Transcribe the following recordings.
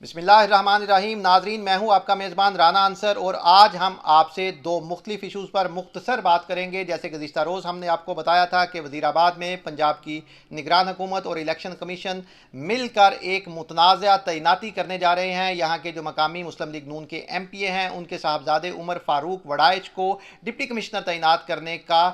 बिस्मिल्लाहिर्रहमानिर्रहीम। नाजरीन, मैं हूं आपका मेज़बान राना अंसर और आज हम आपसे दो मुख्तलिफ इशूज़ पर मुख्तसर बात करेंगे। जैसे गुज़िश्ता रोज़ हमने आपको बताया था कि वज़ीराबाद में पंजाब की निगरान हुकूमत और इलेक्शन कमीशन मिलकर एक मुतनाज़ा तैनाती करने जा रहे हैं। यहाँ के जो मकामी मुस्लिम लीग नून के MPA हैं, उनके साहबजादे उमर फ़ारूक वड़ाइच को डिप्टी कमिश्नर तैनात करने का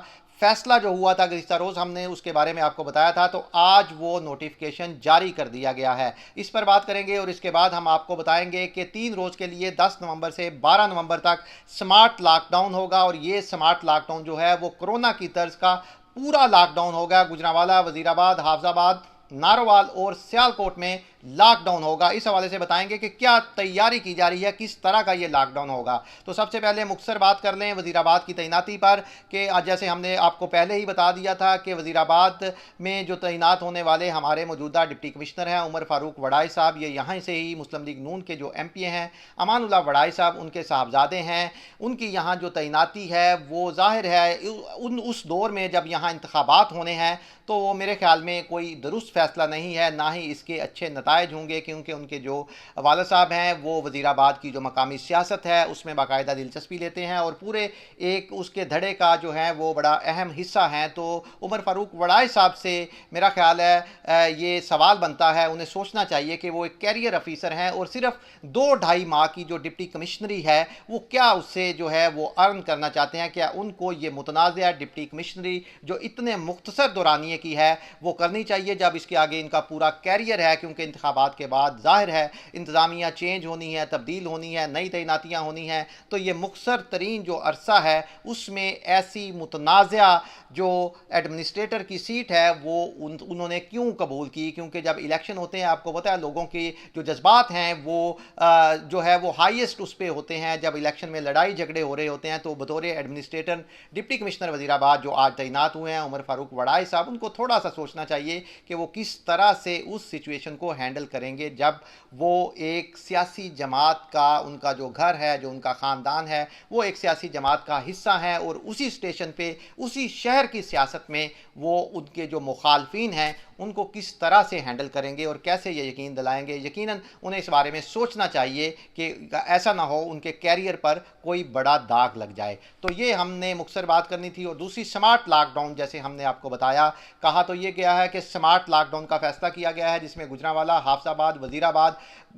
फैसला जो हुआ था गुज़िश्ता रोज़ हमने उसके बारे में आपको बताया था, तो आज वो नोटिफिकेशन जारी कर दिया गया है। इस पर बात करेंगे और इसके बाद हम आपको बताएंगे कि 3 रोज़ के लिए 10 नवंबर से 12 नवंबर तक स्मार्ट लॉकडाउन होगा और ये स्मार्ट लॉकडाउन जो है वो कोरोना की तर्ज का पूरा लॉकडाउन होगा। गुजरांवाला, वज़ीराबाद, हाफजाबाद, नारोवाल और सियालकोट में लॉकडाउन होगा। इस हवाले से बताएंगे कि क्या तैयारी की जा रही है, किस तरह का ये लॉकडाउन होगा। तो सबसे पहले मुख्तसर बात कर लें वज़ीराबाद की तैनाती पर कि जैसे हमने आपको पहले ही बता दिया था कि वज़ीराबाद में जो तैनात होने वाले हमारे मौजूदा डिप्टी कमिश्नर हैं उमर फ़ारूक वड़ाई साहब, ये यहाँ से ही मुस्लिम लीग नून के जो MPA हैं अमानुल्लाह वड़ाई साहब, उनके साहबजादे हैं। उनकी यहाँ जो तैनाती है वो ज़ाहिर है उस दौर में जब यहाँ इंतखाबात होने हैं तो वो मेरे ख्याल में कोई दुरुस्त फैसला नहीं है, ना ही इसके अच्छे नताइज होंगे, क्योंकि उनके जो वाला साहब हैं वो वज़ीराबाद की जो मकामी सियासत है उसमें बाकायदा दिलचस्पी लेते हैं और पूरे एक उसके धड़े का जो है वो बड़ा अहम हिस्सा हैं। तो उमर फ़ारूक वड़ाई साहब से मेरा ख्याल है ये सवाल बनता है, उन्हें सोचना चाहिए कि वो एक कैरियर अफीसर हैं और सिर्फ 2-2.5 माह की जो डिप्टी कमिश्नरी है वो क्या उससे जो है वो अर्न करना चाहते हैं। क्या उनको ये मुतनाज़ा डिप्टी कमिश्नरी जो इतने मुख्तसर दौरानिए की है वो करनी चाहिए, जब इसके आगे इनका पूरा कैरियर है, क्योंकि इंतखाबात के बाद जाहिर है इंतज़ामिया चेंज होनी है, तब्दील होनी है, नई तैनातियाँ होनी हैं। तो ये मुख्तसर तरीन जो अरसा है उसमें ऐसी मुतनाज़ा जो एडमिनिस्ट्रेटर की सीट है वो उन्होंने क्यों कबूल की, क्योंकि जब इलेक्शन होते हैं आपको पता है लोगों के जो जज्बात हैं वो जो है वो हाईएस्ट उस पर होते हैं। जब इलेक्शन में लड़ाई झगड़े हो रहे होते हैं तो बतौर एडमिनिस्ट्रेटर डिप्टी कमिश्नर वज़ीराबाद जो आज तैनात हुए हैं उमर फ़ारूक वड़ाई साहब, उनको थोड़ा सा सोचना चाहिए कि वो किस तरह से उस सिचुएशन को हैंडल करेंगे जब वो एक सियासी जमात का, उनका जो घर है, जो उनका ख़ानदान है वो एक सियासी जमात का हिस्सा है और उसी स्टेशन पे, उसी शहर की सियासत में वो उनके जो मुखालफिन हैं उनको किस तरह से हैंडल करेंगे और कैसे ये यकीन दिलाएंगे। यकीनन उन्हें इस बारे में सोचना चाहिए कि ऐसा ना हो उनके कैरियर पर कोई बड़ा दाग लग जाए। तो ये हमने मुख्तसर बात करनी थी। और दूसरी स्मार्ट लॉकडाउन, जैसे हमने आपको बताया, कहा तो ये गया है कि स्मार्ट लॉकडाउन का फैसला किया गया है जिसमें गुजरांवाला, हाफजाबाद, वज़ीराबाद,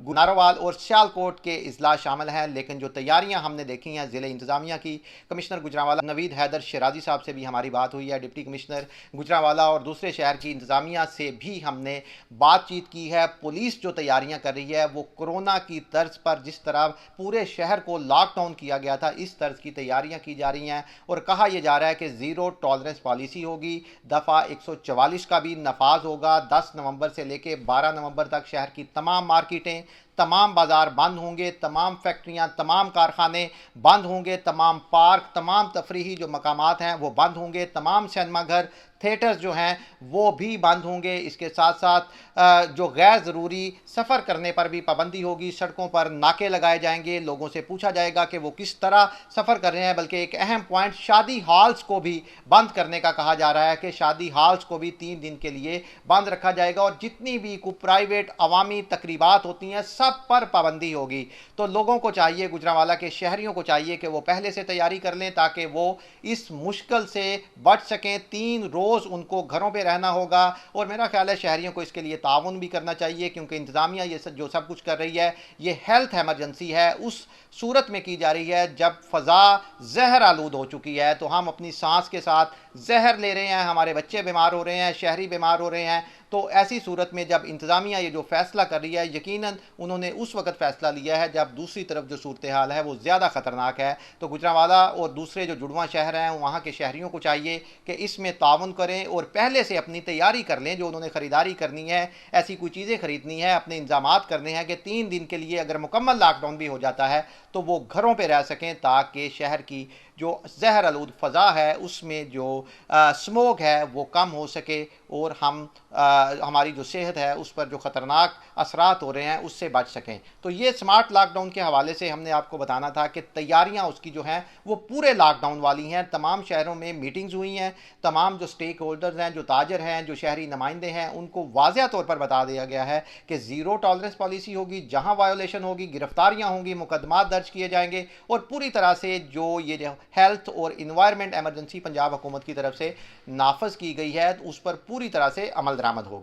नारोवाल और सियालकोट के अजला शामिल हैं। लेकिन जो तैयारियां हमने देखी हैं ज़िले इंतज़ामिया की, कमिश्नर गुजरांवाला नवीद हैदर शराजी साहब से भी हमारी बात हुई है, डिप्टी कमिश्नर गुजरांवाला और दूसरे शहर की इंतज़ामिया से भी हमने बातचीत की है। पुलिस जो तैयारियां कर रही है वो कोरोना की तर्ज पर जिस तरह पूरे शहर को लॉकडाउन किया गया था इस तर्ज की तैयारियां की जा रही हैं और कहा यह जा रहा है कि ज़ीरो टॉलरेंस पॉलिसी होगी। दफ़ा 144 का भी नफाज होगा। 10 नवंबर से लेकर 12 नवंबर तक शहर की तमाम मार्केटें, तमाम बाजार बंद होंगे, तमाम फैक्ट्रियां, तमाम कारखाने बंद होंगे, तमाम पार्क, तमाम तफरीही जो मकामात हैं वो बंद होंगे, तमाम सिनेमा घर, थिएटर्स जो हैं वो भी बंद होंगे। इसके साथ साथ जो गैर ज़रूरी सफ़र करने पर भी पाबंदी होगी। सड़कों पर नाके लगाए जाएंगे, लोगों से पूछा जाएगा कि वो किस तरह सफ़र कर रहे हैं। बल्कि एक अहम पॉइंट, शादी हॉल्स को भी बंद करने का कहा जा रहा है कि शादी हॉल्स को भी 3 दिन के लिए बंद रखा जाएगा और जितनी भी प्राइवेट अवामी तकरीबात होती हैं सब पर पाबंदी होगी। तो लोगों को चाहिए, गुजरांवाला के शहरियों को चाहिए कि वो पहले से तैयारी कर लें ताकि वो इस मुश्किल से बच सकें। 3 रोज़ उनको घरों पे रहना होगा और मेरा ख्याल है शहरियों को इसके लिए ताउन भी करना चाहिए, क्योंकि इंतज़ामिया ये जो सब कुछ कर रही है ये हेल्थ एमरजेंसी है, उस सूरत में की जा रही है जब फ़ज़ा जहर आलूद हो चुकी है। तो हम अपनी सांस के साथ जहर ले रहे हैं, हमारे बच्चे बीमार हो रहे हैं, शहरी बीमार हो रहे हैं। तो ऐसी सूरत में जब इंतज़ामिया ये जो फ़ैसला कर रही है, यकीनन उन्होंने उस वक्त फ़ैसला लिया है जब दूसरी तरफ जो सूरत हाल है वो ज़्यादा ख़तरनाक है। तो गुजरांवाला और दूसरे जो जुड़वां शहर हैं वहाँ के शहरियों को चाहिए कि इसमें ताउन करें और पहले से अपनी तैयारी कर लें। जो उन्होंने ख़रीदारी करनी है, ऐसी कोई चीज़ें ख़रीदनी है, अपने इंतज़ामात करने हैं कि 3 दिन के लिए अगर मुकम्मल लॉकडाउन भी हो जाता है तो वो घरों पर रह सकें ताकि शहर की जो ज़हर आलूद फ़ज़ा है उसमें जो स्मोक है वो कम हो सके और हम हमारी जो सेहत है उस पर जो ख़तरनाक असरात हो रहे हैं उससे बच सकें। तो ये स्मार्ट लॉकडाउन के हवाले से हमने आपको बताना था कि तैयारियां उसकी जो हैं वो पूरे लॉकडाउन वाली हैं। तमाम शहरों में मीटिंग्स हुई हैं, तमाम जो स्टेक होल्डर्स हैं, जो ताजर हैं, जो शहरी नुमाइंदे हैं, उनको वाज़ेह तौर पर बता दिया गया है कि ज़ीरो टॉलरेंस पॉलिसी होगी। जहां वायोलेशन होगी गिरफ्तारियां होंगी, मुकदमात दर्ज किए जाएंगे और पूरी तरह से जो ये जो हेल्थ और इन्वायरमेंट एमरजेंसी पंजाब हुकूमत की तरफ से नाफज की गई है उस पर पूरी तरह से अमल दरामद होगा।